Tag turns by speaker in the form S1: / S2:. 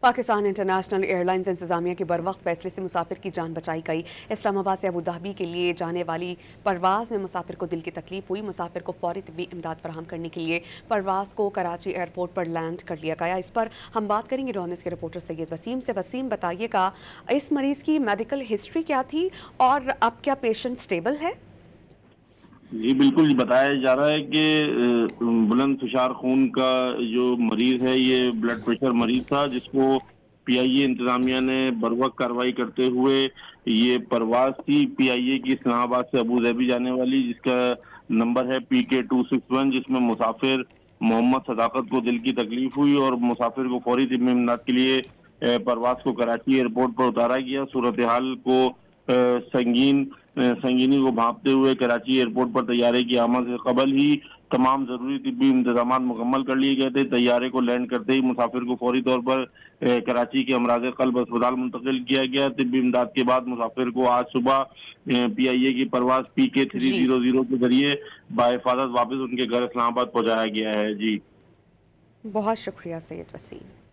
S1: Pakistan international air lines انتظامیہ کے بروقت فیصلے سے مسافر کی جان بچائی گئی۔ اسلام آباد سے ابوظہبی کے لیے جانے والی پرواز میں مسافر کو دل کی تکلیف ہوئی۔ مسافر کو فوری طبی امداد فراہم کرنے کے لیے پرواز کو کراچی ایئرپورٹ پر لینڈ کر لیا گیا۔ اس پر ہم بات کریں گے ڈونس کے رپورٹر سید وسیم سے۔ وسیم، بتائیے گا اس مریض کی میڈیکل ہسٹری کیا تھی اور اب کیا پیشنٹ سٹیبل ہے؟
S2: جی بالکل، بتایا جا رہا ہے کہ بلند فشار خون کا جو مریض ہے یہ بلڈ پریشر مریض تھا، جس کو پی آئی اے انتظامیہ نے بروقت کارروائی کرتے ہوئے یہ پرواز تھی پی آئی اے کی اسلام آباد سے ابوظہبی جانے والی، جس کا نمبر ہے PK261، جس میں مسافر محمد صداقت کو دل کی تکلیف ہوئی اور مسافر کو فوری طبی امداد کے لیے پرواز کو کراچی ایئرپورٹ پر اتارا گیا۔ صورتحال کو سنگینی کو بھانپتے ہوئے کراچی ایئرپورٹ پر طیارے کی آمد سے قبل ہی تمام ضروری طبی انتظامات مکمل کر لیے گئے تھے۔ طیارے کو لینڈ کرتے ہی مسافر کو فوری طور پر کراچی کے امراض قلب اسپتال منتقل کیا گیا۔ طبی امداد کے بعد مسافر کو آج صبح پی آئی اے کی پرواز
S1: جی،
S2: PK300 کے ذریعے بحفاظت واپس ان کے گھر اسلام آباد پہنچایا گیا ہے۔ جی
S1: بہت شکریہ سید وسیم۔